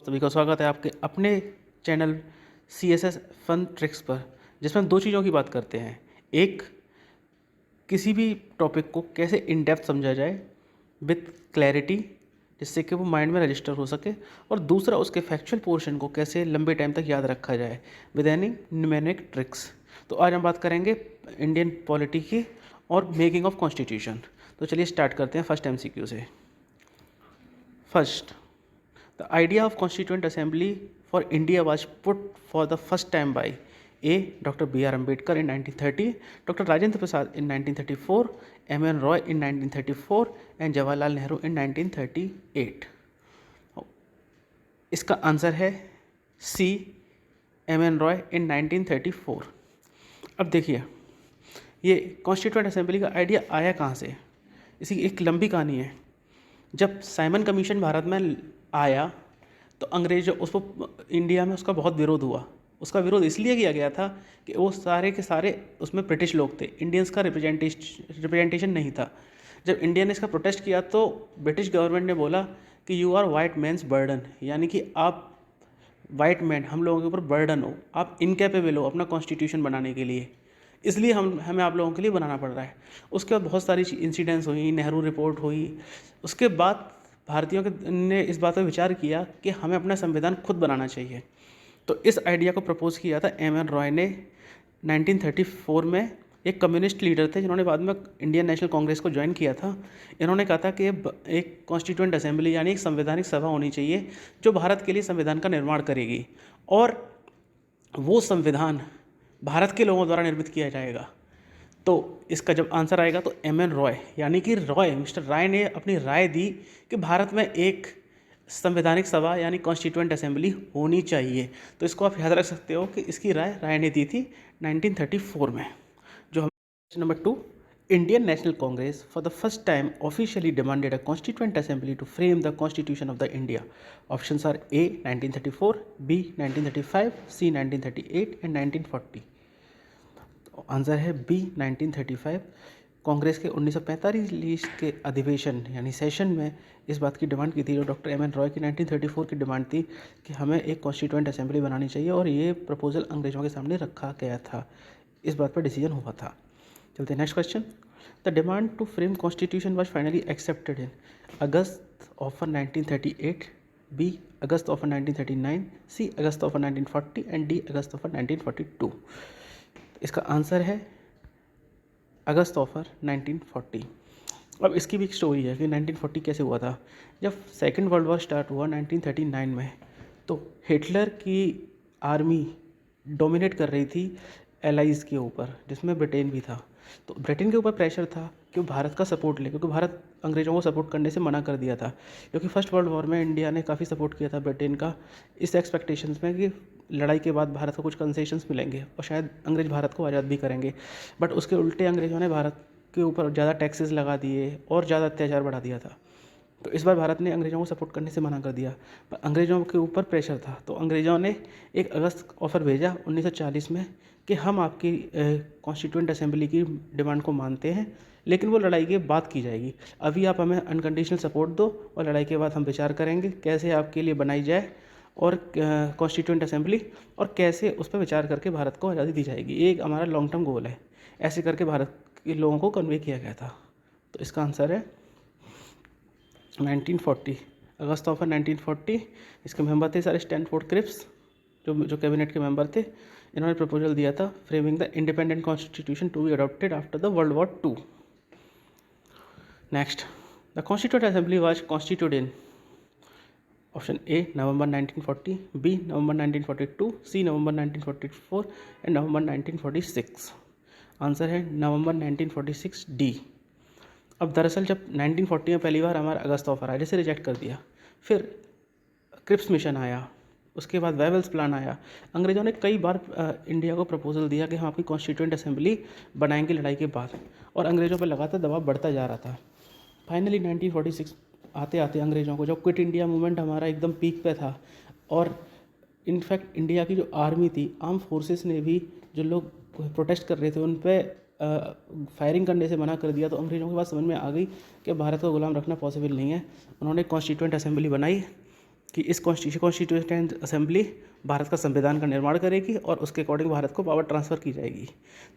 सभी का स्वागत है आपके अपने चैनल CSS फन ट्रिक्स पर, जिसमें हम दो चीज़ों की बात करते हैं। एक, किसी भी टॉपिक को कैसे इन डेप्थ समझा जाए विथ क्लैरिटी, जिससे कि वो माइंड में रजिस्टर हो सके, और दूसरा उसके फैक्चुअल पोर्शन को कैसे लंबे टाइम तक याद रखा जाए विद एनी न्यूमेरिक ट्रिक्स। तो आज हम बात करेंगे इंडियन पॉलिटी की और मेकिंग ऑफ कॉन्स्टिट्यूशन। तो चलिए स्टार्ट करते हैं फर्स्ट MCQ से। First, the idea of Constituent Assembly for India was put for the first time by A. Dr. B.R. Ambedkar in 1930, Dr. Rajendra Prasad in 1934, M.N. Roy in 1934 and Jawaharlal Nehru in 1938. इसका answer है C. M.N. Roy in 1934. अब देखिए, ये constituent assembly का idea आया कहाँ से। इसकी एक लंबी कहानी है। जब साइमन कमीशन भारत में आया तो अंग्रेजों उसको इंडिया में उसका बहुत विरोध हुआ। उसका विरोध इसलिए किया गया था कि वो सारे के सारे उसमें ब्रिटिश लोग थे, इंडियंस का रिप्रेजेंटेशन नहीं था। जब इंडिया ने इसका प्रोटेस्ट किया तो ब्रिटिश गवर्नमेंट ने बोला कि you are white man's burden, यानी कि आप वाइट मैन, हम लोगों के ऊपर बर्डन हो, आप इनकेपेबल हो अपना कॉन्स्टिट्यूशन बनाने के लिए, इसलिए हमें आप लोगों के लिए बनाना पड़ रहा है। उसके बाद बहुत सारी इंसिडेंट्स हुई, नेहरू रिपोर्ट हुई। उसके बाद भारतीयों के ने इस बात पर विचार किया कि हमें अपना संविधान खुद बनाना चाहिए। तो इस आइडिया को प्रपोज किया था M.N. रॉय ने 1934 में। एक कम्युनिस्ट लीडर थे जिन्होंने बाद में इंडियन नेशनल कांग्रेस को ज्वाइन किया था। इन्होंने कहा था कि एक कॉन्स्टिट्यूएंट असेंबली यानी एक संवैधानिक सभा होनी चाहिए जो भारत के लिए संविधान का निर्माण करेगी, और वो संविधान भारत के लोगों द्वारा निर्मित किया जाएगा। तो इसका जब आंसर आएगा तो M.N. रॉय, यानी कि मिस्टर राय ने अपनी राय दी कि भारत में एक संवैधानिक सभा यानी कॉन्स्टिट्यूएंट असेंबली होनी चाहिए। तो इसको आप याद रख सकते हो कि इसकी राय ने दी थी 1934 में। जो हम नंबर 2, Indian National Congress for the first time officially demanded a constituent assembly to frame the constitution of the India. Options are A 1934, B 1935, C 1938 and 1940। Answer है B 1935। कांग्रेस के 1945 के अधिवेशन यानी सेशन में इस बात की डिमांड की थी, जो डॉक्टर M.N. रॉय की 1934 की डिमांड थी कि हमें एक कॉन्स्टिट्यूएंट असेंबली बनानी चाहिए, और ये प्रपोजल अंग्रेजों के सामने रखा गया था। इस बात पर डिसीजन हुआ था। चलते next question. The demand to frame constitution was finally accepted in August of 1938, B August of 1939, C August of 1940 and D August of 1942। इसका आंसर है अगस्त ऑफर 1940। अब इसकी भी एक स्टोरी है कि 1940 कैसे हुआ था। जब सेकेंड वर्ल्ड वॉर स्टार्ट हुआ 1939 में, तो हिटलर की आर्मी डोमिनेट कर रही थी एलाइज़ के ऊपर, जिसमें ब्रिटेन भी था। तो ब्रिटेन के ऊपर प्रेशर था कि वो भारत का सपोर्ट ले, क्योंकि भारत अंग्रेज़ों को सपोर्ट करने से मना कर दिया था। क्योंकि फर्स्ट वर्ल्ड वॉर में इंडिया ने काफ़ी सपोर्ट किया था ब्रिटेन का, इस एक्सपेक्टेशंस में कि लड़ाई के बाद भारत को कुछ कंसेशंस मिलेंगे और शायद अंग्रेज भारत को आज़ाद भी करेंगे। बट उसके उल्टे अंग्रेज़ों ने भारत के ऊपर ज़्यादा टैक्सेस लगा दिए और ज़्यादा अत्याचार बढ़ा दिया था। तो इस बार भारत ने अंग्रेज़ों को सपोर्ट करने से मना कर दिया, पर अंग्रेज़ों के ऊपर प्रेशर था। तो अंग्रेज़ों ने एक अगस्त ऑफर भेजा 1940 में कि हम आपकी कॉन्स्टिट्यूएंट असेंबली की डिमांड को मानते हैं, लेकिन वो लड़ाई के बाद की जाएगी। अभी आप हमें अनकंडीशनल सपोर्ट दो, और लड़ाई के बाद हम विचार करेंगे कैसे आपके लिए बनाई जाए और कॉन्स्टिट्यूएंट असेंबली, और कैसे उस पर विचार करके भारत को आज़ादी दी जाएगी। ये एक हमारा लॉन्ग टर्म गोल है। ऐसे करके भारत के लोगों को कन्वे किया गया था। तो इसका आंसर है 1940, अगस्त ऑफ 1940। इसके मेंबर थे सारे स्टैनफोर्ड क्रिप्स, जो कैबिनेट के मेंबर थे। इन्होंने प्रपोजल दिया था framing the independent constitution to be adopted after the world war 2। Next, the constituent assembly was constituted in option A November 1940, B November 1942, C November 1944 and November 1946। Answer है November 1946 D। अब दरअसल जब 1940 में पहली बार हमारा अगस्त offer आया, जिसे reject कर दिया, फिर क्रिप्स मिशन आया, उसके बाद वेवल्स प्लान आया। अंग्रेज़ों ने कई बार इंडिया को प्रपोजल दिया कि हम आपकी कॉन्स्टिट्यूएंट असेंबली बनाएंगे लड़ाई के बाद, और अंग्रेज़ों पर लगातार दबाव बढ़ता जा रहा था। फाइनली 1946 आते आते अंग्रेज़ों को, जब क्विट इंडिया मूवमेंट हमारा एकदम पीक पे था, और इनफैक्ट इंडिया की जो आर्मी थी, आर्म फोर्सेस ने भी जो लोग प्रोटेस्ट कर रहे थे उन पर फायरिंग करने से मना कर दिया। तो अंग्रेज़ों के बात समझ में आ गई कि भारत को गुलाम रखना पॉसिबल नहीं है। उन्होंने कॉन्स्टिट्यूएंट असेंबली बनाई कि इस कॉन्स्टिट्यूएंट असेंबली भारत का संविधान का निर्माण करेगी और उसके अकॉर्डिंग भारत को पावर ट्रांसफ़र की जाएगी।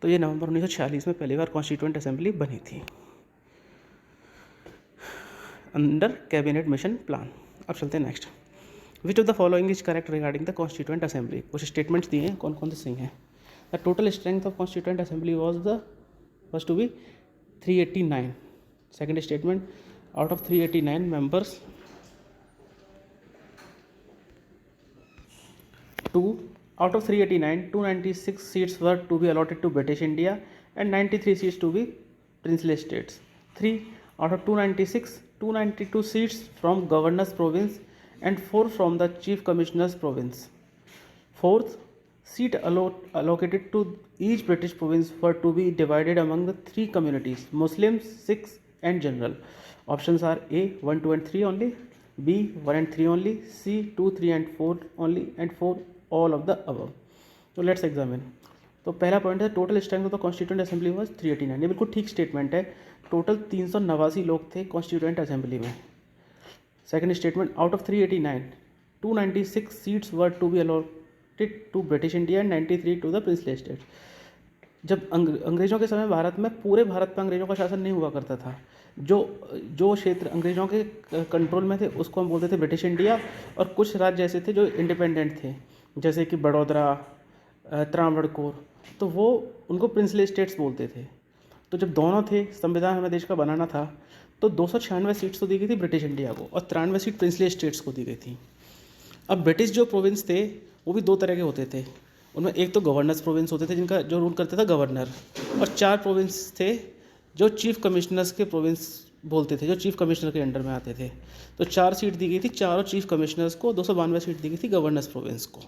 तो ये नवंबर 1946 में पहली बार कॉन्स्टिट्यूएंट असेंबली बनी थी अंडर कैबिनेट मिशन प्लान। अब चलते हैं next. Which of the following is correct regarding the constituent assembly. कुछ स्टेटमेंट्स दिए हैं, कौन कौन से सही हैं। The total strength of constituent assembly was to be 389. Second statement, out of 389 members, out of 389, 296 seats were to be allotted to British India and 93 seats to be princely states. 3 out of 296, 292 seats from Governor's province and 4 from the Chief Commissioner's province. Fourth, seat allocated to each British province were to be divided among the 3 communities, Muslims, Sikhs and General. Options are A, 1, 2 and 3 only, B, 1 and 3 only, C, 2, 3 and 4 only, and 4 all of the above. So let's examine. तो पहला point है total strength of the constituent assembly was 389। ये बिल्कुल ठीक statement है। Total 389 लोग थे constituent assembly में। Second statement, out of 389, 296 seats were to be allotted to British India and 93 to the princely state. जब अंग्रेज़ों के समय भारत में पूरे भारत पर अंग्रेज़ों का शासन नहीं हुआ करता था। जो क्षेत्र अंग्रेज़ों के कंट्रोल में थे उसको हम बोलते थे ब्रिटिश इंडिया, और कुछ राज्य ऐसे थे जो इंडिपेंडेंट थे, जैसे कि बड़ौदा, त्रावणकोर, तो वो उनको प्रिंसली स्टेट्स बोलते थे। तो जब दोनों थे, संविधान हमें देश का बनाना था, तो 296 सीट्स तो दी गई थी ब्रिटिश इंडिया को और 93 सीट प्रिंसली स्टेट्स को दी गई थी। अब ब्रिटिश जो प्रोविंस थे वो भी 2 तरह के होते थे। उनमें एक तो गवर्नर्स प्रोविंस होते थे जिनका जो रूल करता था गवर्नर, और 4 प्रोविंस थे जो चीफ कमिश्नर्स के प्रोविंस बोलते थे, जो चीफ कमिश्नर के अंडर में आते थे। तो 4 सीट दी गई थी चारों चीफ कमिश्नर्स को, 292 सीट दी गई थी गवर्नर्स प्रोविंस को।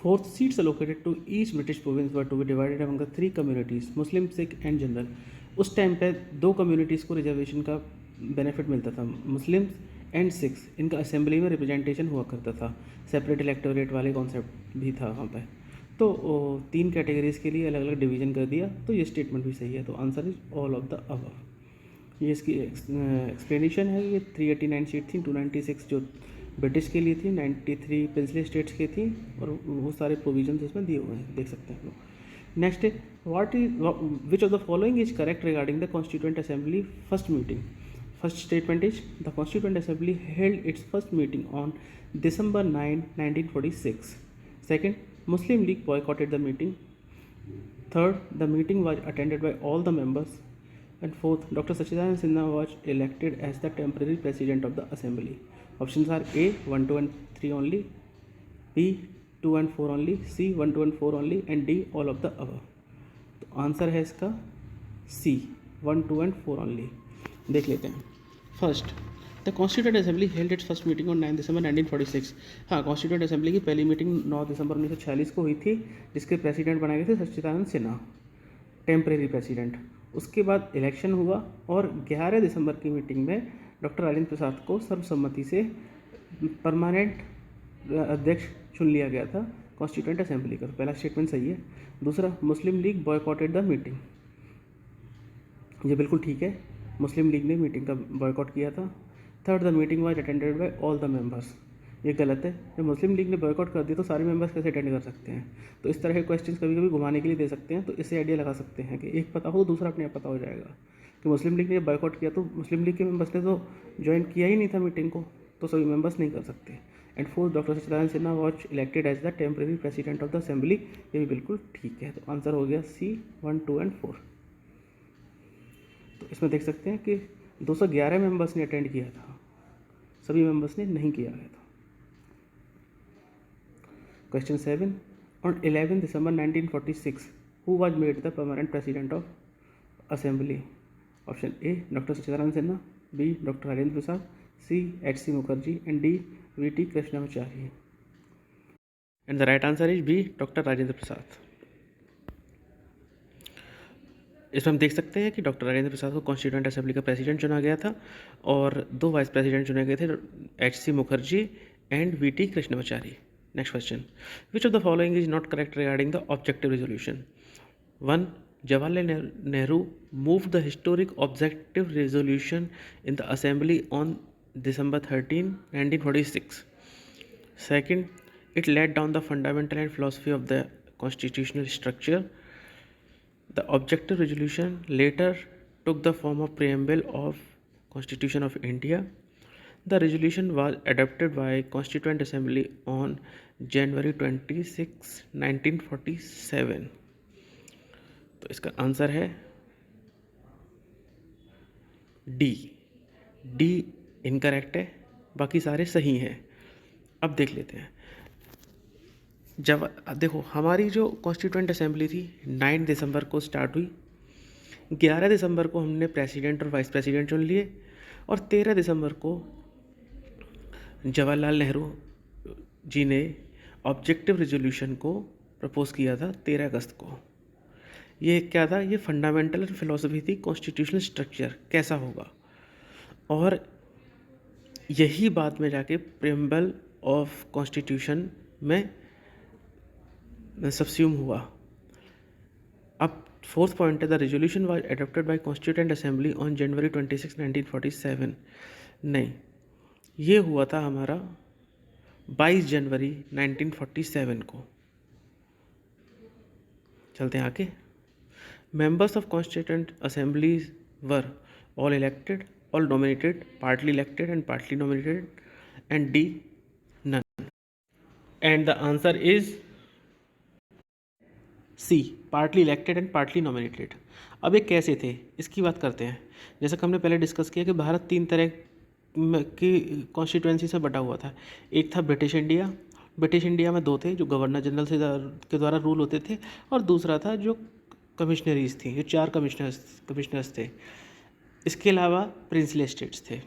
Fourth, seats allocated to each British province were to be divided among the 3 communities, Muslim, Sikh and General. उस टाइम पे 2 कम्युनिटीज़ को रिजर्वेशन का बेनिफिट मिलता था, मुस्लिम्स एंड सिख्स। इनका असेंबली में रिप्रेजेंटेशन हुआ करता था, सेपरेट इलेक्टोरेट वाले कॉन्सेप्ट भी था वहाँ पे। तो 3 कैटेगरीज़ के लिए अलग अलग डिवीज़न कर दिया। तो ये स्टेटमेंट भी सही है। तो answer is all of the above. ये इसकी एक्सप्लेनेशन है। ये 389 सीट थी, 296 जो ब्रिटिश के लिए थी, 93 प्रिंसली स्टेट्स की थी, और बहुत सारे प्रोविजंस इसमें दिए हुए हैं, देख सकते हैं लोग। नेक्स्ट है, विच of the following is correct regarding the constituent assembly first meeting. First statement is the constituent assembly held it's first meeting on December 9, 1946. Second, Muslim League boycotted the meeting. Third, the meeting was attended by all the members. And fourth, Dr. Sachidanand Sinha was elected as the temporary president of the assembly. Options are A, 1, 2 and 3 only, B, 2 and 4 only, C, 1, 2 and 4 only, and D, all of the above. तो answer है इसका C, 1, 2 and 4 only। देख लेते हैं। First, the constituent assembly held it's first meeting on 9 दिसंबर 1946। हाँ, constituent assembly की पहली meeting 9 दिसंबर 1946 को हुई थी, जिसके प्रेसिडेंट बनाए गए थे सच्चिदानंद सिन्हा, टेम्परेरी प्रेसिडेंट। उसके बाद इलेक्शन हुआ और 11 दिसंबर की मीटिंग में डॉक्टर राजेंद्र प्रसाद को सर्वसम्मति से परमानेंट अध्यक्ष चुन लिया गया था कॉन्स्टिट्यूएंट असेंबली का। पहला स्टेटमेंट सही है। दूसरा, मुस्लिम लीग बॉयकॉटेड द मीटिंग, ये बिल्कुल ठीक है, मुस्लिम लीग ने मीटिंग का बॉयकॉट किया था। Third, the meeting was attended by all the members, ये गलत है। जब मुस्लिम लीग ने बॉयकॉट कर दिया तो सारे मेंबर्स कैसे अटेंड कर सकते हैं। तो इस तरह के क्वेश्चंस कभी कभी घुमाने के लिए दे सकते हैं। तो इससे आइडिया लगा सकते हैं कि एक पता हो दूसरा अपने आप पता हो जाएगा कि मुस्लिम लीग ने बॉयकॉट किया तो मुस्लिम लीग के मेंबर्स ने तो ज्वाइन किया ही नहीं था मीटिंग को, तो सभी मेंबर्स नहीं कर सकते। And fourth, doctor Sachchidanand Sinha was elected as the temporary president of the assembly, ये भी बिल्कुल ठीक है। तो आंसर हो गया C, 1, 2 and 4। तो इसमें देख सकते हैं कि 211 मेंबर्स ने अटेंड किया था, सभी मेंबर्स ने नहीं किया गया था। Question 7. On 11 December 1946, who was made the permanent president of Assembly? Option A, Dr. Sachidanand Sinha, B, Dr. Rajendra Prasad, C, H.C. Mukherjee, and D, V.T. Krishnamacharya. And the right answer is B, Dr. Rajendra Prasad. इसमें हम देख सकते हैं कि doctor Rajendra प्रसाद को constituent assembly का president चुना गया था और 2 वाइस प्रेसिडेंट चुने गए थे, H.C. Mukherjee and V.T. Krishnamachari. Next question, which of the following is not correct regarding the objective resolution. 1, Jawaharlal Nehru moved the historic objective resolution in the assembly on December 13, 1946. Second, it laid down the fundamental and philosophy of the constitutional structure. The objective resolution later took the form of preamble of Constitution of India. The resolution was adopted by Constituent Assembly on January 26, 1947. तो इसका answer है D. D incorrect है, बाकी सारे सही हैं। अब देख लेते हैं। जब देखो हमारी जो कॉन्स्टिट्यूएंट असेंबली थी 9 दिसंबर को स्टार्ट हुई, 11 दिसंबर को हमने प्रेसिडेंट और वाइस प्रेसिडेंट चुन लिए और 13 दिसंबर को जवाहरलाल नेहरू जी ने ऑब्जेक्टिव रेजोल्यूशन को प्रपोज किया था 13 अगस्त को। ये क्या था? ये फंडामेंटल फिलॉसफी थी, कॉन्स्टिट्यूशनल स्ट्रक्चर कैसा होगा, और यही बाद में जाके प्रेम्बल ऑफ कॉन्स्टिट्यूशन में सबस्यूम हुआ। अब फोर्थ पॉइंट है, the resolution was adopted by constituent assembly on January 26, 1947। नहीं, ये हुआ था हमारा 22 जनवरी 1947 को। चलते हैं आगे। Members of constituent assemblies were all elected, all nominated, partly elected and partly nominated, and D none. And the answer is C, partly elected and partly nominated. अब ये कैसे थे इसकी बात करते हैं। जैसा कि हमने पहले डिस्कस किया कि भारत 3 तरह की कॉन्स्टिट्यूएंसी से बटा हुआ था। एक था ब्रिटिश इंडिया। ब्रिटिश इंडिया में 2 थे जो गवर्नर जनरल के द्वारा रूल होते थे, और दूसरा था जो कमिश्नरीज थी, जो 4 कमिश्नर्स थे। इसके अलावा प्रिंसली स्टेट्स थे।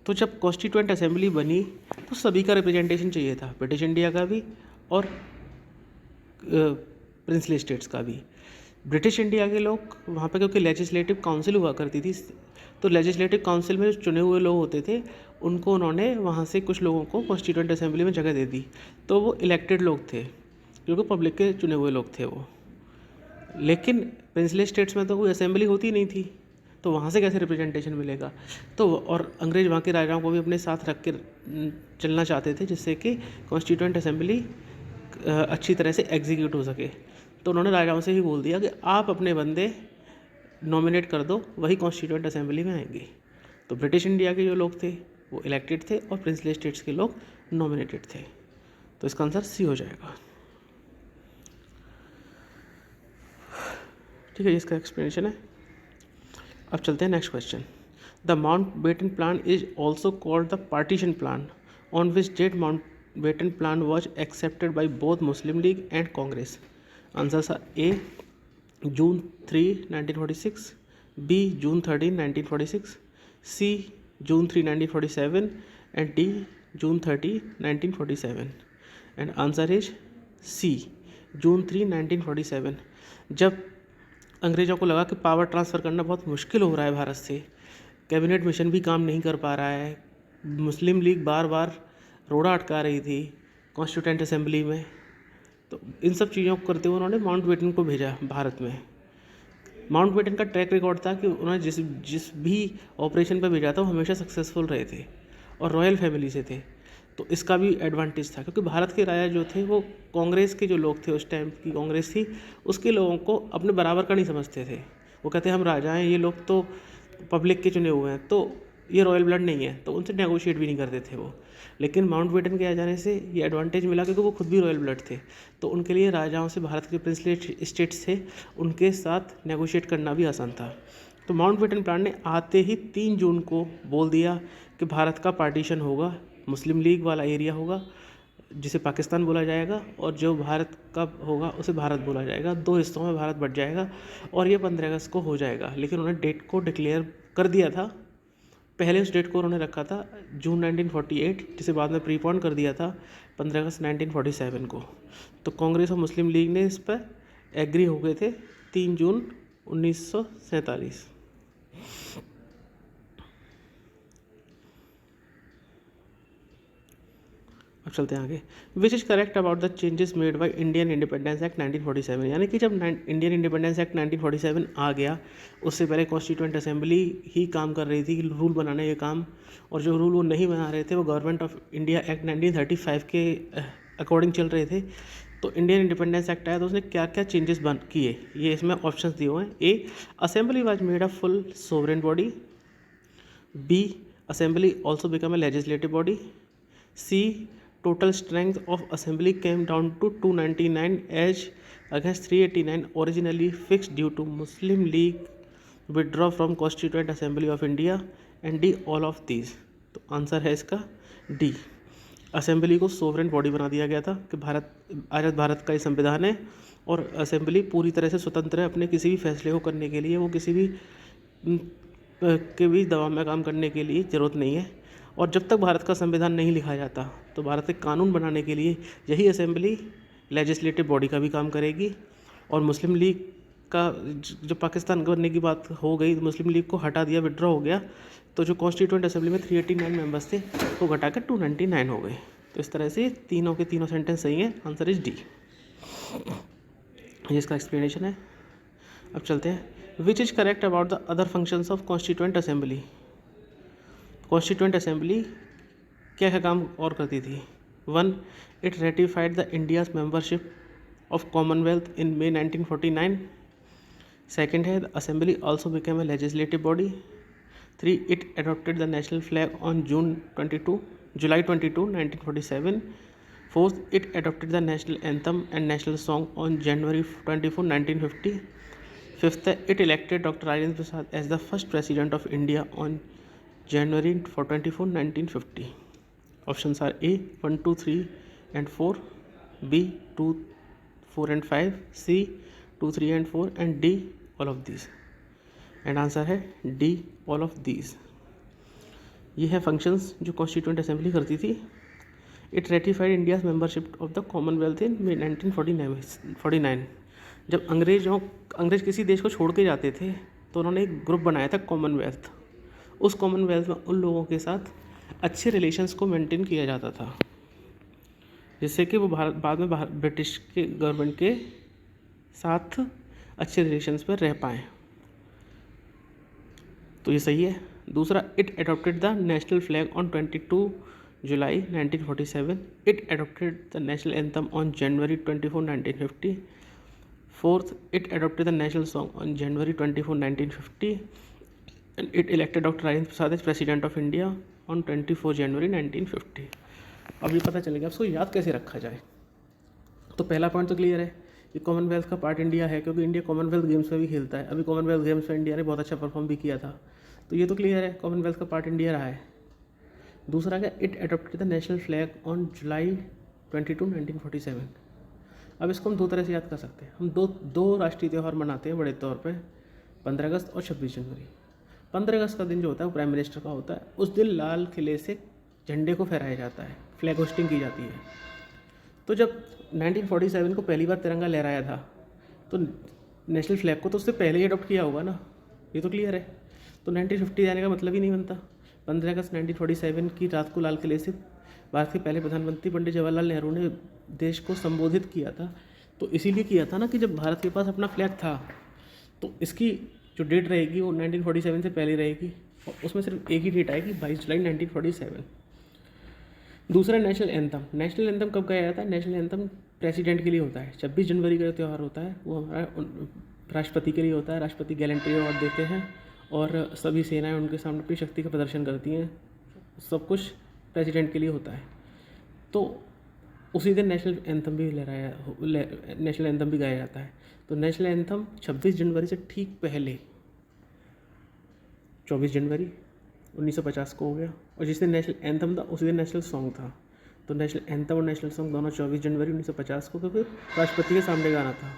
तो जब कॉन्स्टिट्यूएंट असेंबली बनी तो सभी का रिप्रेजेंटेशन चाहिए था, ब्रिटिश इंडिया का भी और प्रिंसली स्टेट्स का भी। ब्रिटिश इंडिया के लोग वहाँ पे, क्योंकि लेजिस्लेटिव काउंसिल हुआ करती थी, तो लेजिस्लेटिव काउंसिल में जो चुने हुए लोग होते थे उनको उन्होंने वहाँ से कुछ लोगों को कॉन्स्टिट्यूएंट असेंबली में जगह दे दी। तो वो इलेक्टेड लोग थे, क्योंकि पब्लिक के चुने हुए लोग थे वो। लेकिन प्रिंसली स्टेट्स में तो कोई असेंबली होती नहीं थी, तो वहाँ से कैसे रिप्रेजेंटेशन मिलेगा? तो और अंग्रेज वहाँ के राजाओं को भी अपने साथ रख के चलना चाहते थे, जिससे कि कॉन्स्टिट्यूएंट असेंबली अच्छी तरह से एग्जीक्यूट हो सके। तो उन्होंने राजाओं से ही बोल दिया कि आप अपने बंदे नॉमिनेट कर दो, वही कॉन्स्टिट्यूएंट असेंबली में आएंगे। तो ब्रिटिश इंडिया के जो लोग थे वो इलेक्टेड थे और प्रिंसली स्टेट्स के लोग नॉमिनेटेड थे। तो इसका आंसर सी हो जाएगा। ठीक है, इसका एक्सप्लेनेशन है। अब चलते हैं next question. The Mountbatten plan is also called the partition plan, on which date Mountbatten plan was accepted by both Muslim League and Congress. Answers are A June 3, 1946, B June 13, 1946, C June 3, 1947, and D June 30, 1947. And answer is C June 3, 1947। जब अंग्रेज़ों को लगा कि power transfer करना बहुत मुश्किल हो रहा है भारत से, कैबिनेट मिशन भी काम नहीं कर पा रहा है, मुस्लिम लीग बार बार रोड़ा अटका रही थी कॉन्स्टिट्यूएंट असेंबली में, तो इन सब चीज़ों को करते हुए उन्होंने माउंटबेटन को भेजा भारत में। माउंटबेटन का ट्रैक रिकॉर्ड था कि उन्होंने जिस भी ऑपरेशन पर भेजा था वो हमेशा सक्सेसफुल रहे थे और रॉयल फैमिली से थे। तो इसका भी एडवांटेज था, क्योंकि भारत के राजा जो थे वो कांग्रेस के जो लोग थे, उस टाइम की कांग्रेस थी, उसके लोगों को अपने बराबर का नहीं समझते थे। वो कहते हम राजा हैं, ये लोग तो पब्लिक के चुने हुए हैं, तो ये रॉयल ब्लड नहीं है, तो उनसे नेगोशिएट भी नहीं करते थे वो। लेकिन माउंटबेटन के आ जाने से ये एडवांटेज मिला, क्योंकि वो खुद भी रॉयल ब्लड थे, तो उनके लिए राजाओं से, भारत के प्रिंसली स्टेट्स थे, उनके साथ नेगोशिएट करना भी आसान था। तो माउंटबेटन प्लान ने आते ही 3 जून को बोल दिया कि भारत का पार्टीशन होगा, मुस्लिम लीग वाला एरिया होगा जिसे पाकिस्तान बोला जाएगा, और जो भारत का होगा उसे भारत बोला जाएगा। 2 हिस्सों में भारत बट जाएगा और ये 15 अगस्त को हो जाएगा। लेकिन उन्होंने डेट को डिक्लेयर कर दिया था, पहले उस डेट को उन्होंने रखा था जून 1948, जिसे बाद में प्रीपोन कर दिया था 15 अगस्त 1947 को। तो कांग्रेस और मुस्लिम लीग ने इस पर एग्री हो गए थे 3 जून 1947। अब चलते हैं आगे। विच is correct about the changes made by Indian independence act 1947, यानी कि जब इंडियन इंडिपेंडेंस एक्ट 1947 आ गया, उससे पहले कॉन्स्टिट्यूएंट असेंबली ही काम कर रही थी रूल बनाने के काम, और जो रूल वो नहीं बना रहे थे वो गवर्नमेंट ऑफ इंडिया एक्ट 1935 के अकॉर्डिंग चल रहे थे। तो इंडियन इंडिपेंडेंस एक्ट आया तो उसने क्या क्या चेंजेस किए, ये इसमें ऑप्शंस दिए हुए हैं। A, assembly was made a full sovereign body. B, assembly also become a legislative body. C, total strength of assembly came down to 299 as against 389 originally fixed due to Muslim League withdraw from Constituent Assembly of India, and D, all of these। तो answer है इसका D, assembly को sovereign body बना दिया गया था कि आज़ाद भारत का ये संविधान है और असेंबली पूरी तरह से स्वतंत्र है अपने किसी भी फैसले को करने के लिए, वो किसी भी के भी दबाव में काम करने के लिए ज़रूरत नहीं है। और जब तक भारत का संविधान नहीं लिखा जाता तो भारत के कानून बनाने के लिए यही असेंबली लेजिस्लेटिव बॉडी का भी काम करेगी। और मुस्लिम लीग का जब पाकिस्तान बनने की बात हो गई तो मुस्लिम लीग को हटा दिया, विड्रॉ हो गया, तो जो कॉन्स्टिट्यूएंट असेंबली में 389 मेंबर्स थे वो घटा कर 299 हो गए। तो इस तरह से तीनों के तीनों सेंटेंस सही हैं, आंसर इज डी। ये इसका एक्सप्लेनेशन है। अब चलते हैं। Which is correct about the other functions of constituent assembly. Constituent assembly क्या क्या काम और करती थी। 1, it ratified the India's membership of Commonwealth in May 1949। Second है, the assembly also became a legislative body. 3, it adopted the national flag on July 22, 1947। 4th, it adopted the national anthem and national song on January 24, 1950। 5th, it elected Dr. Rajendra Prasad as the first president of India on January 24, 1950। Options are A, 1, 2, 3 and 4, B, 2, 4 and 5, C, 2, 3 and 4 and D, all of these। And answer है D, all of these. ये है functions जो constituent assembly करती थी। It ratified India's membership of the Commonwealth in 1949। जब अंग्रेज किसी देश को छोड़ के जाते थे तो उन्होंने एक ग्रुप बनाया था कॉमनवेल्थ। उस कॉमनवेल्थ में उन लोगों के साथ अच्छे रिलेशंस को मेंटेन किया जाता था, जिससे कि वो बाद में ब्रिटिश के गवर्नमेंट के साथ अच्छे रिलेशंस पर रह पाएँ। तो ये सही है। दूसरा, it adopted the national flag on 22 July 1947। It adopted the national anthem on January 24, 1950। 4th, it adopted the national song on January 24, 1950। And it elected doctor Rajendra Prasad as president of India on 24 January 1950। अब ये पता चलेगा उसको याद कैसे रखा जाए। तो पहला पॉइंट तो क्लियर है, ये कॉमनवेल्थ का पार्ट इंडिया है, क्योंकि इंडिया कॉमनवेल्थ गेम्स में भी खेलता है। अभी कॉमनवेल्थ गेम्स में इंडिया ने बहुत अच्छा परफॉर्म भी किया था, तो ये तो क्लियर है कॉमनवेल्थ का पार्ट इंडिया रहा है। दूसरा क्या, it adopted the national flag on July 22, 1947। अब इसको हम दो तरह से याद कर सकते हैं। हम दो राष्ट्रीय त्यौहार मनाते हैं बड़े तौर पे, 15 अगस्त और 26 जनवरी। 15 अगस्त का दिन जो होता है वो प्राइम मिनिस्टर का होता है। उस दिन लाल किले से झंडे को फहराया जाता है, फ्लैग होस्टिंग की जाती है। तो जब 1947 को पहली बार तिरंगा लहराया था तो नेशनल फ्लैग को तो उससे पहले ही अडॉप्ट किया होगा ना, ये तो क्लियर है। तो 1950 जाने का मतलब ही नहीं बनता। 15 अगस्त 1947 की रात को लाल किले से भारत के पहले प्रधानमंत्री पंडित जवाहरलाल नेहरू ने देश को संबोधित किया था। तो इसीलिए किया था ना कि जब भारत के पास अपना फ्लैग था तो इसकी जो डेट रहेगी वो 1947 से पहले रहेगी, और उसमें सिर्फ एक ही डेट आएगी, 22 जुलाई 1947। दूसरा, नेशनल एंथम। नेशनल एंथम कब गाया जाता है? नेशनल एंथम प्रेसिडेंट के लिए होता है। 26 जनवरी का त्यौहार होता है वो हमारा राष्ट्रपति के लिए होता है। राष्ट्रपति गैलेंट्री अवार्ड देते हैं और सभी सेनाएं उनके सामने अपनी शक्ति का प्रदर्शन करती हैं। सब कुछ प्रेसिडेंट के लिए होता है। तो उसी दिन नेशनल एंथम भी नेशनल एंथम भी गाया जाता है। तो नेशनल एंथम 26 जनवरी से ठीक पहले 24 जनवरी 1950 को हो गया, और जिस दिन नेशनल एंथम था उसी दिन नेशनल सॉन्ग था। तो नेशनल एंथम और नेशनल सॉन्ग दोनों 24 जनवरी 1950 को, क्योंकि राष्ट्रपति के सामने गाना था।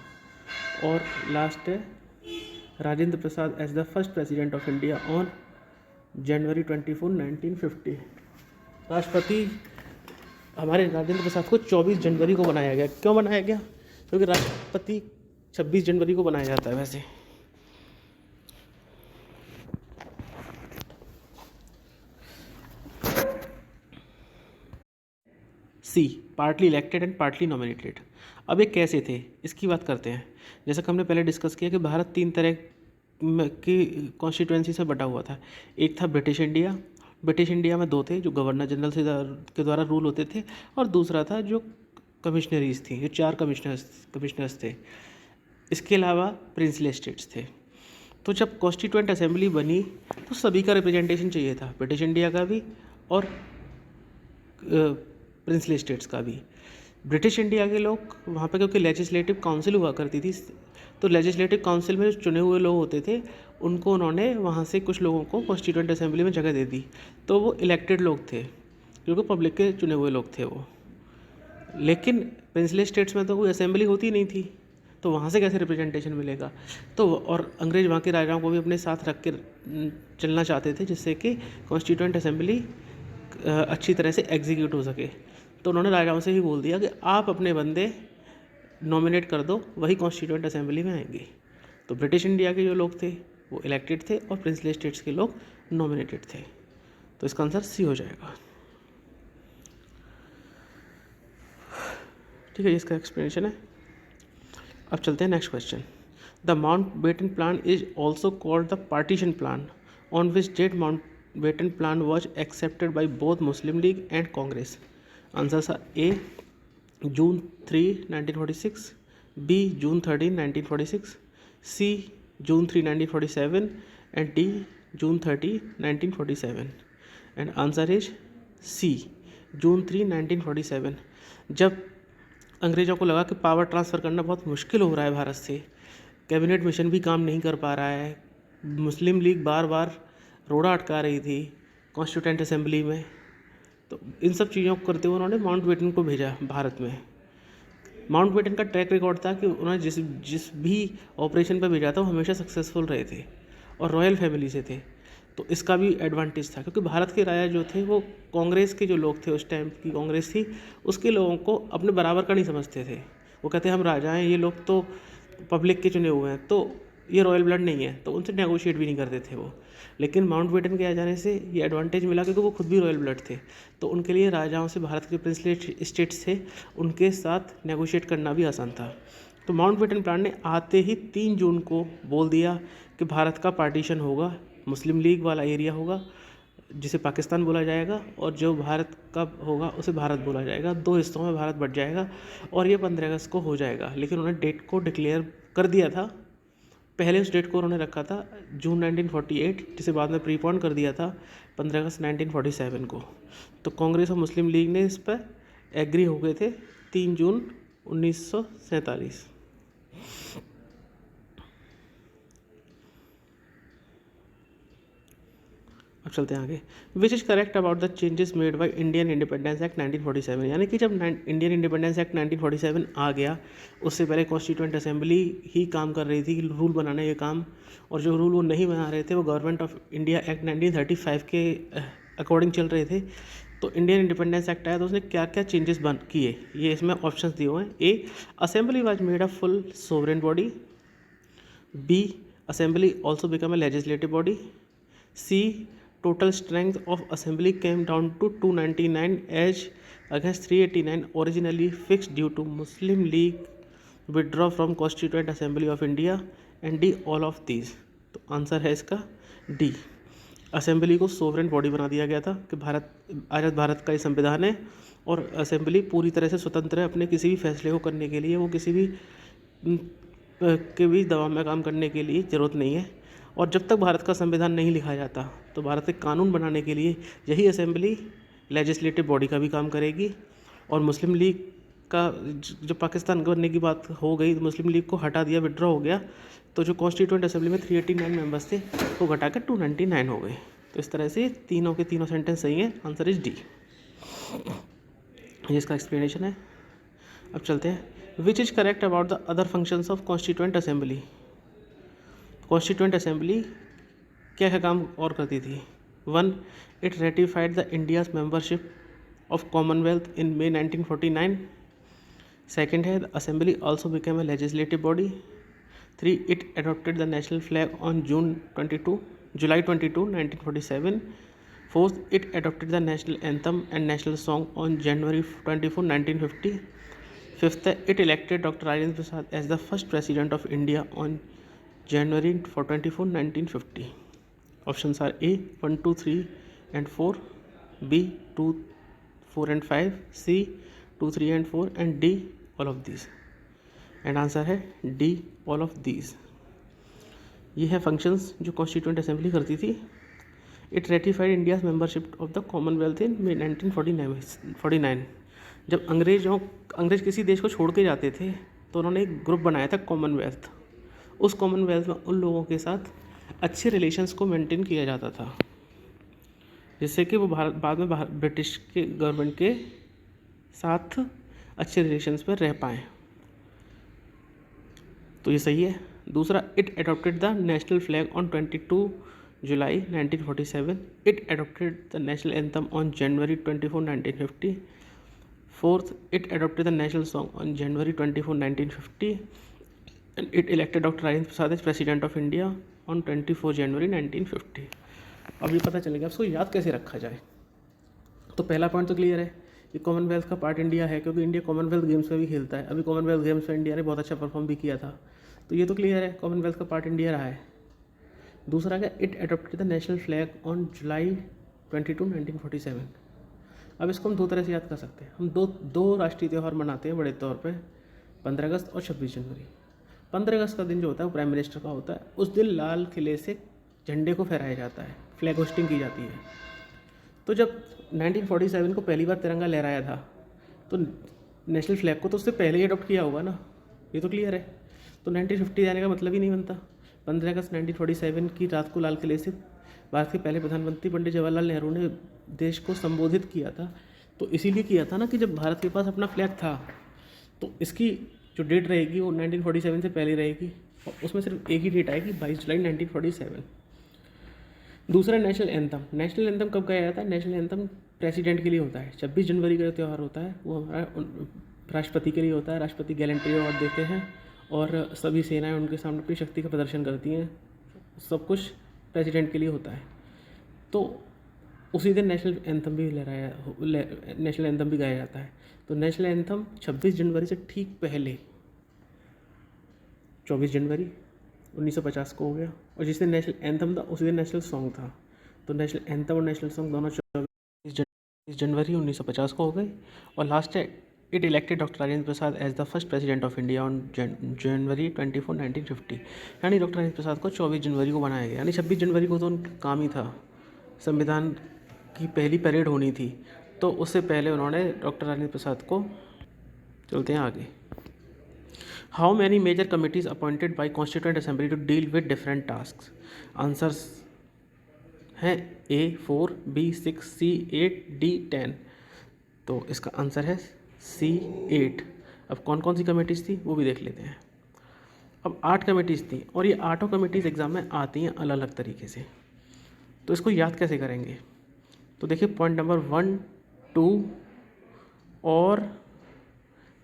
और लास्ट है, Rajendra Prasad as the first president of India on January 24, 1950। राष्ट्रपति हमारे राजेंद्र प्रसाद को 24 जनवरी को बनाया गया। क्यों बनाया गया? क्योंकि राष्ट्रपति 26 जनवरी को बनाया जाता है वैसे। C partly elected and partly nominated. अब ये कैसे थे इसकी बात करते हैं। जैसा कि हमने पहले डिस्कस किया कि भारत 3 तरह की कॉन्स्टिट्यूएंसी से बटा हुआ था। एक था ब्रिटिश इंडिया, ब्रिटिश इंडिया में 2 थे जो गवर्नर जनरल के द्वारा रूल होते थे, और दूसरा था जो कमिश्नरीज थी, जो 4 कमिश्नर्स थे। इसके अलावा प्रिंसली स्टेट्स थे। तो जब कॉन्स्टिट्यूएंट असेंबली बनी तो सभी का रिप्रेजेंटेशन चाहिए था, ब्रिटिश इंडिया का भी और प्रिंसली स्टेट्स का भी। ब्रिटिश इंडिया के लोग वहाँ पे, क्योंकि लेजिस्लेटिव काउंसिल हुआ करती थी, तो लेजिस्लेटिव काउंसिल में जो चुने हुए लोग होते थे उनको उन्होंने वहाँ से कुछ लोगों को कॉन्स्टिट्यूएंट असेंबली में जगह दे दी। तो वो इलेक्टेड लोग थे क्योंकि पब्लिक के चुने हुए लोग थे वो। लेकिन प्रिंसली स्टेट्स में तो कोई असेंबली होती नहीं थी, तो वहाँ से कैसे रिप्रेजेंटेशन मिलेगा। तो और अंग्रेज वहाँ के राजाओं को भी अपने साथ रख के चलना चाहते थे जिससे कि कॉन्स्टिट्यूएंट असेंबली अच्छी तरह से एग्जीक्यूट हो सके। तो उन्होंने राजाओं से ही बोल दिया कि आप अपने बंदे नॉमिनेट कर दो, वही कॉन्स्टिट्यूएंट असेंबली में आएंगे। तो ब्रिटिश इंडिया के जो लोग थे वो इलेक्टेड थे और प्रिंसली स्टेट्स के लोग नॉमिनेटेड थे। तो इसका आंसर सी हो जाएगा। ठीक है, इसका एक्सप्लेनेशन है। अब चलते हैं next question. The Mountbatten plan is also called the partition plan on which date Mountbatten plan was accepted by both Muslim League and Congress. Answers are A June 3, 1946, B June 13, 1946, C June 3, 1947 and D June 30, 1947 and answer is C June 3, 1947। जब अंग्रेज़ों को लगा कि power transfer करना बहुत मुश्किल हो रहा है भारत से, कैबिनेट मिशन भी काम नहीं कर पा रहा है, मुस्लिम लीग बार बार रोड़ा अटका रही थी कॉन्स्टिट्यूएंट असेंबली में, तो इन सब चीज़ों को करते हुए उन्होंने माउंटबेटन को भेजा भारत में। माउंटबेटन का ट्रैक रिकॉर्ड था कि उन्होंने जिस भी ऑपरेशन पर भेजा था वो हमेशा सक्सेसफुल रहे थे और रॉयल फैमिली से थे। तो इसका भी एडवांटेज था क्योंकि भारत के राजा जो थे वो कांग्रेस के जो लोग थे, उस टाइम की कांग्रेस थी, उसके लोगों को अपने बराबर का नहीं समझते थे। वो कहते हम राजा हैं, ये लोग तो पब्लिक के चुने हुए हैं, तो ये रॉयल ब्लड नहीं है, तो उनसे नेगोशिएट भी नहीं करते थे वो। लेकिन माउंटबेटन के आ जाने से ये एडवांटेज मिला क्योंकि वो खुद भी रॉयल ब्लड थे, तो उनके लिए राजाओं से भारत के प्रिंसली स्टेट्स थे उनके साथ नेगोशिएट करना भी आसान था। तो माउंटबेटन प्लान ने आते ही 3 जून को बोल दिया कि भारत का पार्टीशन होगा, मुस्लिम लीग वाला एरिया होगा जिसे पाकिस्तान बोला जाएगा और जो भारत का होगा उसे भारत बोला जाएगा। 2 हिस्सों में भारत बट जाएगा और ये 15 अगस्त को हो जाएगा। लेकिन उन्होंने डेट को डिक्लेयर कर दिया था, पहले उस डेट को उन्होंने रखा था जून 1948, जिसे बाद में प्रीपोन कर दिया था 15 अगस्त 1947 को। तो कांग्रेस और मुस्लिम लीग ने इस पर एग्री हो गए थे 3 जून 1947। अब चलते हैं आगे। विच is correct about the changes made by Indian independence act 1947। यानी कि जब इंडियन इंडिपेंडेंस एक्ट 1947 आ गया, उससे पहले कॉन्स्टिट्यूएंट असेंबली ही काम कर रही थी रूल बनाने के काम, और जो रूल वो नहीं बना रहे थे वो गवर्नमेंट ऑफ इंडिया एक्ट 1935 के अकॉर्डिंग चल रहे थे। तो इंडियन इंडिपेंडेंस एक्ट आया तो उसने क्या क्या चेंजेस किए, ये इसमें ऑप्शंस दिए हुए हैं। A, assembly was made a full sovereign body. B, assembly also become a legislative body. C, total strength of assembly came down to 299 as against 389 originally fixed due to Muslim League withdraw from Constituent Assembly of India and D all of these। तो answer है इसका D. Assembly को sovereign body बना दिया गया था कि आज़ाद भारत का ही संविधान है और असेंबली पूरी तरह से स्वतंत्र है अपने किसी भी फैसले को करने के लिए, वो किसी भी के भी दबाव में काम करने के लिए ज़रूरत नहीं है। और जब तक भारत का संविधान नहीं लिखा जाता तो भारत के कानून बनाने के लिए यही असेंबली लेजिस्लेटिव बॉडी का भी काम करेगी। और मुस्लिम लीग का जब पाकिस्तान बनने की बात हो गई तो मुस्लिम लीग को हटा दिया, विड्रॉ हो गया, तो जो कॉन्स्टिट्यूएंट असेंबली में 389 मेंबर्स थे वो घटाकर 299 हो गए। तो इस तरह से तीनों के तीनों सेंटेंस सही हैं, आंसर इज डी। ये इसका एक्सप्लेनेशन है। अब चलते हैं। Which is correct about the other functions of constituent assembly. Constituent assembly क्या क्या काम और करती थी। 1, it ratified the India's membership of Commonwealth in May 1949। Second है, the assembly also became a legislative body. 3, it adopted the national flag on July 22, 1947। Fourth, it adopted the national anthem and national song on January 24, 1950. Fifth, it elected Dr. Rajendra Prasad as the first president of India on January 24, 1950. Options are A 1, 2, 3 and 4, B 2, 4 and 5, C 2, 3 and 4 and D all of these. And answer है D all of these. ये है functions जो constituent assembly करती थी। It ratified India's membership of the Commonwealth in 1949। जब अंग्रेज किसी देश को छोड़ के जाते थे तो उन्होंने एक ग्रुप बनाया था कॉमनवेल्थ। उस कॉमनवेल्थ में उन लोगों के साथ अच्छे रिलेशंस को मेंटेन किया जाता था, जिससे कि वो बाद में ब्रिटिश के गवर्नमेंट के साथ अच्छे रिलेशंस पर रह पाएँ। तो ये सही है। दूसरा, it adopted the national flag on 22 July 1947। It adopted the national anthem on January 24, 1950। Fourth, it adopted the national song on January 24, 1950 and it elected doctor Rajendra Prasad as president of India on 24 January 1950। अब ये पता चलेगा इसको याद कैसे रखा जाए। तो पहला पॉइंट तो क्लियर है, ये कॉमनवेल्थ का पार्ट इंडिया है, क्योंकि इंडिया कॉमनवेल्थ गेम्स में भी खेलता है। अभी कॉमनवेल्थ गेम्स में इंडिया ने बहुत अच्छा परफॉर्म भी किया था, तो ये तो क्लियर है, कॉमनवेल्थ का पार्ट इंडिया रहा है। दूसरा क्या, it adopted the national flag on July 22, 1947। अब इसको हम दो तरह से याद कर सकते हैं। हम दो राष्ट्रीय त्यौहार मनाते हैं बड़े तौर पे, 15 अगस्त और 26 जनवरी। 15 अगस्त का दिन जो होता है वो प्राइम मिनिस्टर का होता है। उस दिन लाल किले से झंडे को फहराया जाता है, फ्लैग होस्टिंग की जाती है। तो जब 1947 को पहली बार तिरंगा लहराया था तो नेशनल फ्लैग को तो उससे पहले ही अडॉप्ट किया होगा ना, ये तो क्लियर है। तो 1950 जाने का मतलब ही नहीं बनता। 15 अगस्त 1947 की रात को लाल किले से भारत के पहले प्रधानमंत्री पंडित जवाहरलाल नेहरू ने देश को संबोधित किया था। तो इसीलिए किया था ना कि जब भारत के पास अपना फ्लैग था तो इसकी जो डेट रहेगी वो 1947 से पहले रहेगी, और उसमें सिर्फ एक ही डेट आएगी, 22 जुलाई 1947। दूसरा, नेशनल एंथम। नेशनल एंथम कब गाया जाता है? नेशनल एंथम प्रेसिडेंट के लिए होता है। 26 जनवरी का त्यौहार होता है वो हमारा राष्ट्रपति के लिए होता है। राष्ट्रपति गैलेंट्री अवार्ड देते हैं और सभी सेनाएं उनके सामने अपनी शक्ति का प्रदर्शन करती हैं। सब कुछ प्रेसिडेंट के लिए होता है। तो उसी दिन नेशनल एंथम भी गाया जाता है। तो नेशनल एंथम 26 जनवरी से ठीक पहले 24 जनवरी 1950 को हो गया, और जिस दिन नेशनल एंथम था उसी दिन नेशनल सॉन्ग था। तो नेशनल एंथम और नेशनल सॉन्ग दोनों 24 जनवरी 1950 को हो गए। और लास्ट है, it elected doctor Rajendra Prasad as the first president of India on January 24, 1950। यानी डॉक्टर राजेंद्र प्रसाद को 24 जनवरी को बनाया गया। यानी 26 जनवरी को तो उनका काम ही था, संविधान की पहली परेड होनी थी, तो उससे पहले उन्होंने डॉक्टर राजेंद्र प्रसाद को। चलते हैं आगे। How many major committees appointed by constituent assembly to deal with different task? Answers हैं A 4, B 6, C 8, D 10। तो इसका आंसर है C 8। अब कौन कौन सी कमिटीज़ थी वो भी देख लेते हैं। अब 8 कमिटीज़ थी, और ये 8 कमिटीज़ एग्ज़ाम में आती हैं अलग अलग तरीके से। तो इसको याद कैसे करेंगे? तो देखिए, पॉइंट नंबर 1, 2 और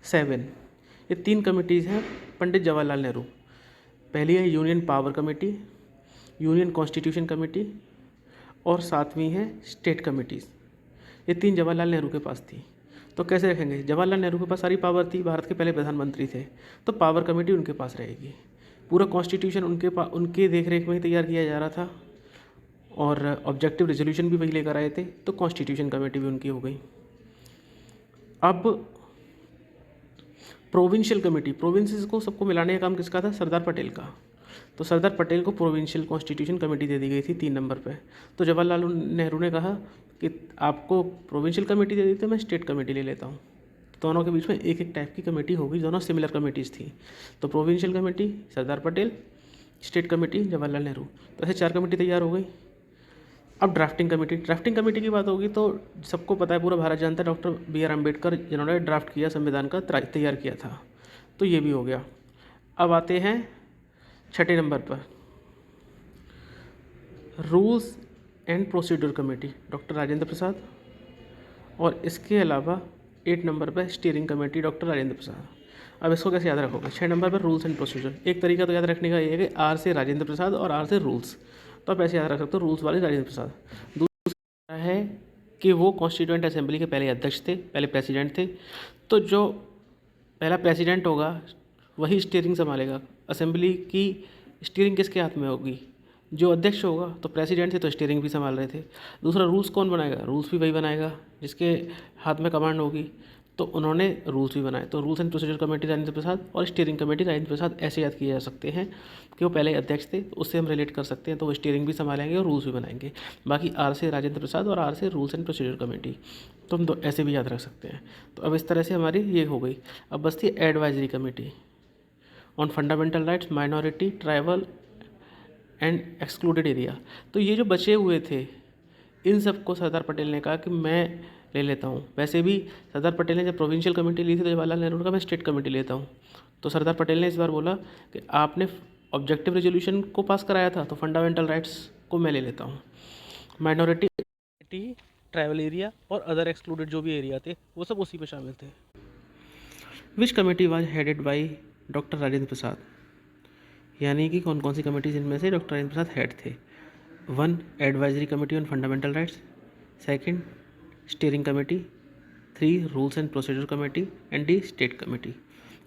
7, ये 3 कमिटीज़ हैं पंडित जवाहरलाल नेहरू। पहली है union power committee, union constitution committee, और 7वीं है स्टेट कमिटीज़। ये 3 जवाहरलाल नेहरू के पास थी। तो कैसे रखेंगे? जवाहरलाल नेहरू के पास सारी पावर थी, भारत के पहले प्रधानमंत्री थे, तो पावर कमेटी उनके पास रहेगी। पूरा कॉन्स्टिट्यूशन उनके देख रेख में ही तैयार किया जा रहा था, और ऑब्जेक्टिव रेजोल्यूशन भी वही लेकर आए थे, तो कॉन्स्टिट्यूशन कमेटी भी उनकी हो गई। अब प्रोविंशियल कमेटी, प्रोविंसेस को सबको मिलाने का काम किसका था? सरदार पटेल का। तो सरदार पटेल को प्रोविंशियल कॉन्स्टिट्यूशन कमेटी दे दी गई थी 3 नंबर पे। तो जवाहरलाल नेहरू ने कहा कि आपको प्रोविंशियल कमेटी दे दी, तो मैं स्टेट कमेटी ले लेता हूँ। दोनों के बीच में एक एक टाइप की कमेटी होगी, दोनों सिमिलर कमेटीज़ थी। तो provincial committee Sardar Patel, state committee Jawaharlal Nehru. तो ऐसे 4 कमेटी तैयार हो गई। अब ड्राफ्टिंग कमेटी की बात होगी तो सबको पता है, पूरा भारत जानता है, डॉक्टर B.R. अम्बेडकर जिन्होंने ड्राफ्ट किया, संविधान का तैयार किया था। तो ये भी हो गया। अब आते हैं 6ठे नंबर पर, rules and procedure committee, doctor Rajendra Prasad. और इसके अलावा 8 नंबर पर steering committee, doctor Rajendra Prasad. अब इसको कैसे याद रखोगे? 6 नंबर पर रूल्स एंड प्रोसीजर। एक तरीका तो याद रखने का ये है कि R से राजेंद्र प्रसाद और R से रूल्स, तो आप ऐसे याद रख सकते हो, रूल्स वाले राजेंद्र प्रसाद। है कि वो कॉन्स्टिट्यूएंट असेंबली के पहले अध्यक्ष थे, पहले प्रेसिडेंट थे। तो जो पहला प्रेसिडेंट होगा वही स्टीयरिंग संभालेगा। असेंबली की स्टीयरिंग किसके हाथ में होगी? जो अध्यक्ष होगा। तो प्रेसिडेंट थे तो स्टीयरिंग भी संभाल रहे थे। दूसरा, रूल्स कौन बनाएगा? रूल्स भी वही बनाएगा जिसके हाथ में कमांड होगी। तो उन्होंने रूल्स भी बनाए। तो rules and procedure committee Rajendra Prasad और स्टीयरिंग कमेटी राजेंद्र प्रसाद ऐसे याद किए जा सकते हैं कि वो पहले अध्यक्ष थे, तो उससे हम रिलेट कर सकते हैं। तो वो स्टीयरिंग भी संभालेंगे और रूल्स भी बनाएंगे। बाकी आर से राजेंद्र प्रसाद और आर से रूल्स एंड प्रोसीजर कमेटी, तो हम तो ऐसे भी याद रख सकते हैं। तो अब इस तरह से हमारी ये हो गई। अब बसती advisory committee on fundamental rights, minority, tribal and excluded area. तो ये जो बचे हुए थे, इन सबको सरदार पटेल ने कहा कि मैं ले लेता हूँ। वैसे भी सरदार पटेल ने जब प्रोविंशियल कमेटी ली थी तो जवाहरलाल नेहरू का मैं स्टेट कमेटी लेता हूँ। तो सरदार पटेल ने इस बार बोला कि आपने ऑब्जेक्टिव रेजोल्यूशन को पास कराया था, तो फंडामेंटल राइट्स को मैं ले लेता हूँ। माइनॉरिटी, ट्राइबल एरिया और अदर एक्सक्लूडेड जो भी एरिया थे वो सब उसी में शामिल थे। Which committee was headed by doctor Rajendra Prasad? यानी कि कौन कौन सी कमेटी जिनमें से डॉक्टर राजेंद्र प्रसाद हेड थे? 1 advisory committee on fundamental rights, 2 steering committee, 3 rules and procedure committee and D state committee.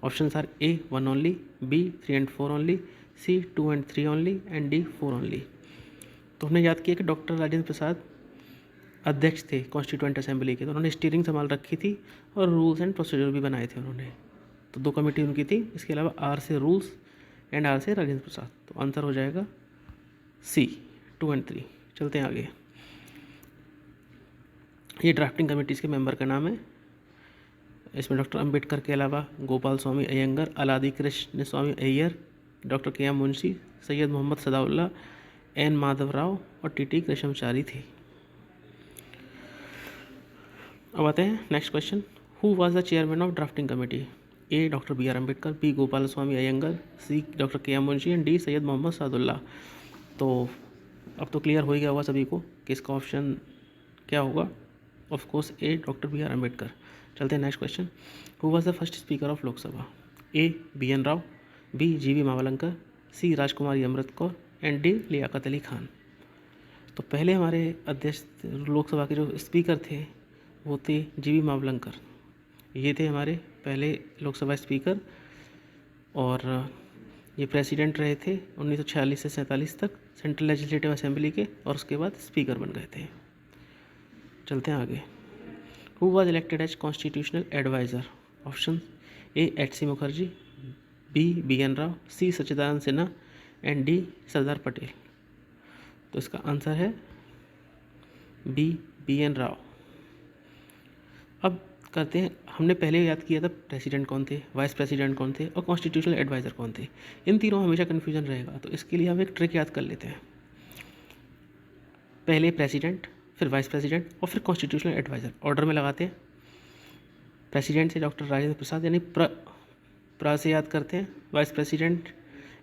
Options are A 1 only, B 3 and 4 only, C 2 and 3 only and D 4 only. तो हमने याद किया कि doctor Rajendra प्रसाद अध्यक्ष थे constituent assembly के, तो उन्होंने स्टीयरिंग संभाल रखी थी और रूल्स एंड प्रोसीजर भी बनाए थे उन्होंने। तो 2 कमेटी उनकी थी। इसके अलावा आर से रूल्स एंड आर से राजेंद्र प्रसाद। तो आंसर हो जाएगा C 2 and 3। चलते हैं आगे। ये ड्राफ्टिंग कमेटीज़ के मेंबर का नाम है। इसमें डॉक्टर अंबेडकर के अलावा Gopalaswami Ayyangar, Alladi Krishnaswami Ayyar, doctor K M Munshi, Syed Mohammad Saadulla, N Madhava Rao और टी कृष्णचारी थे। अब आते हैं next question. Who was the chairman of drafting committee? A doctor B R Ambedkar, B Gopalaswami Ayyangar, C doctor K M Munshi and D Syed Mohammad Saadulla. तो अब तो क्लियर हो ही गया होगा सभी को कि इसका ऑप्शन क्या होगा। Of course A doctor B R Ambedkar. चलते हैं next question. Who was the first speaker of Lok Sabha? A B N Rao, B G V Mavalankar, C Rajkumari Amrit Kaur and D Liaquat Ali Khan. तो पहले हमारे अध्यक्ष लोकसभा के जो स्पीकर थे वो थे जी वी मावलंकर। ये थे हमारे पहले लोकसभा स्पीकर और ये प्रेसिडेंट रहे थे 1946 से 47 तक सेंट्रल लेजिस्लेटिव असेंबली के, और उसके बाद स्पीकर बन गए थे। चलते हैं आगे। Who was elected as constitutional adviser? Option A H C Mukherjee, B B N Rao, C Sachchidananda Sinha and D Sardar Patel. तो इसका आंसर है बी बी एन राव। अब करते हैं, हमने पहले याद किया था प्रेसिडेंट कौन थे, वाइस प्रेसिडेंट कौन थे और कॉन्स्टिट्यूशनल एडवाइज़र कौन थे। इन तीनों हमेशा कन्फ्यूजन रहेगा, तो इसके लिए हम एक ट्रिक याद कर लेते हैं। पहले प्रेसिडेंट, फिर वाइस प्रेसिडेंट और फिर कॉन्स्टिट्यूशनल एडवाइज़र, ऑर्डर में लगाते हैं। प्रेसिडेंट से डॉक्टर राजेंद्र प्रसाद यानी प्र से याद करते हैं। Vice president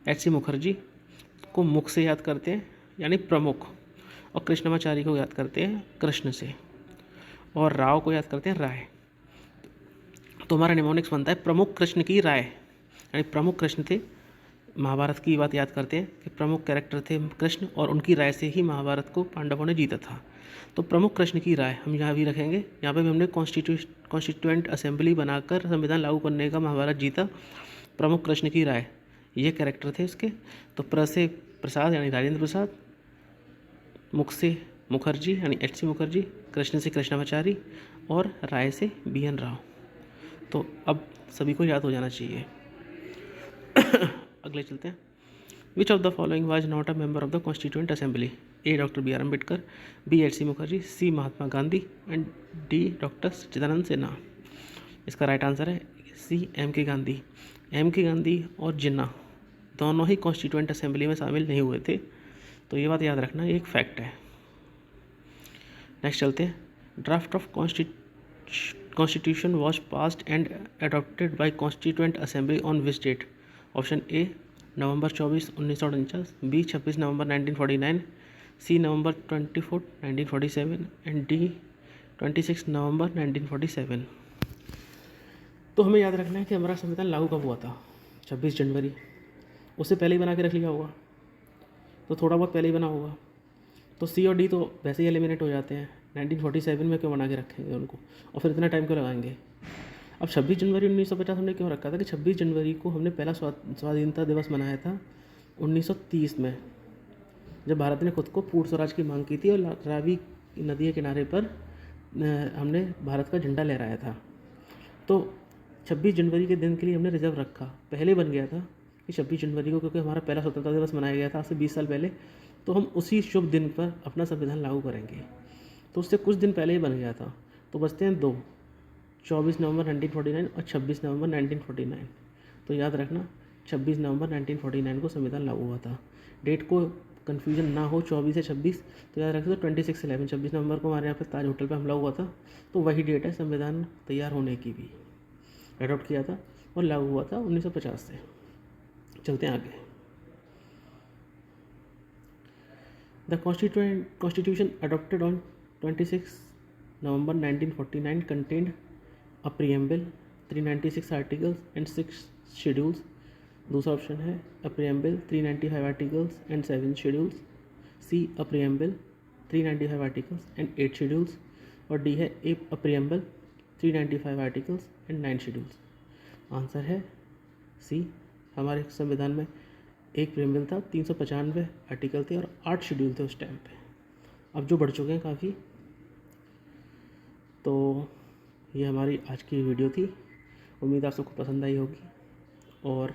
H C Mukherjee को मुख से याद करते हैं यानी प्रमुख, और कृष्णमाचारी को याद करते हैं कृष्ण से, और राव को याद करते हैं राय। तो हमारा निमोनिक्स बनता है प्रमुख कृष्ण की राय, यानी प्रमुख कृष्ण थे। महाभारत की बात याद करते हैं कि प्रमुख कैरेक्टर थे कृष्ण, और उनकी राय से ही महाभारत को पांडवों ने जीता था। तो प्रमुख कृष्ण की राय हम यहाँ भी रखेंगे। यहाँ पे भी हमने कॉन्स्टिट्यूएंट असेंबली बनाकर संविधान लागू करने का महाभारत जीता। प्रमुख कृष्ण की राय, ये कैरेक्टर थे इसके। तो प्र से प्रसाद यानी राजेंद्र प्रसाद, मुख से मुखर्जी यानी एच सी मुखर्जी, कृष्ण से कृष्णाचारी और राय से बी एन राव। तो अब सभी को याद हो जाना चाहिए। अगले चलते हैं। Which of the following was not a member of the constituent assembly? A doctor B R Ambedkar, B H C Mukherjee, C Mahatma Gandhi and D doctor सच्चिदानंद सिन्हा। इसका राइट आंसर है सी एम के गांधी। एम के गांधी और जिन्ना दोनों ही कॉन्स्टिट्यूएंट असेंबली में शामिल नहीं हुए थे, तो ये बात याद रखना, ये एक फैक्ट है। नेक्स्ट चलते हैं। Draft of constitution was passed and adopted by constituent assembly on which date? Option A November 24, 1949, B 26 November 1949, C November 24, 1947 and D 26 November 1947। तो हमें याद रखना है कि हमारा संविधान लागू कब हुआ था? 26 जनवरी। उससे पहले ही बना के रख लिया होगा, तो थोड़ा बहुत पहले ही बना होगा। तो सी और डी तो वैसे ही एलिमिनेट हो जाते हैं, 1947 में क्यों बना के रखेंगे उनको, और फिर इतना टाइम क्यों लगाएंगे। अब 26 जनवरी 1950 हमने क्यों रखा था कि 26 जनवरी को हमने पहला स्वाधीनता दिवस मनाया था 1930 में, जब भारत ने खुद को पूर्ण स्वराज की मांग की थी और रावी नदी के किनारे पर हमने भारत का झंडा लहराया था। तो 26 जनवरी के दिन के लिए हमने रिजर्व रखा, पहले बन गया था कि 26 जनवरी को, क्योंकि हमारा पहला स्वतंत्रता दिवस मनाया गया था आज से 20 साल पहले, तो हम उसी शुभ दिन पर अपना संविधान लागू करेंगे। तो उससे कुछ दिन पहले ही बन गया था। तो बचते हैं दो, 24 नवंबर 1949 और 26 नवंबर 1949। तो याद रखना 26 नवंबर 1949 को संविधान लागू हुआ था। डेट को कन्फ्यूजन ना हो 24 से 26, तो याद रखें तो 26/11 26 नवंबर को हमारे यहाँ पे ताज होटल पे हमला हुआ था। तो वही डेट है संविधान तैयार होने की भी, एडॉप्ट किया था और लागू हुआ था 1950 से। चलते हैं आगे। The constitution adopted on 26 November 1949 contained a preamble, 396 articles and 6 schedules. दूसरा ऑप्शन है a preamble, 395 articles and 7 schedules. C a preamble, 395 articles and 8 schedules. और डी है A a preamble, 395 articles and 9 schedules. Answer है C. हमारे संविधान में एक preamble था, 395 आर्टिकल थे और 8 शेड्यूल थे उस टाइम पे। अब जो बढ़ चुके हैं काफ़ी। तो ये हमारी आज की वीडियो थी, उम्मीद आप सबको पसंद आई होगी। और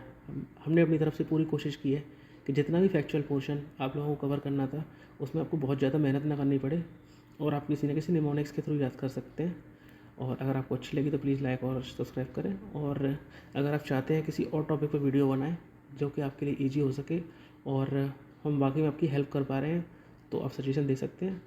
हमने अपनी तरफ से पूरी कोशिश की है कि जितना भी फैक्चुअल पोर्शन आप लोगों को कवर करना था उसमें आपको बहुत ज़्यादा मेहनत ना करनी पड़े और आप किसी न किसी निमोनिक्स के थ्रू याद कर सकते हैं। और अगर आपको अच्छी लगी तो प्लीज़ लाइक और सब्सक्राइब करें। और अगर आप चाहते हैं किसी और टॉपिक पर वीडियो बनाएं जो कि आपके लिए ईजी हो सके और हम वाकई में आपकी हेल्प कर पा रहे हैं, तो आप सजेशन दे सकते हैं।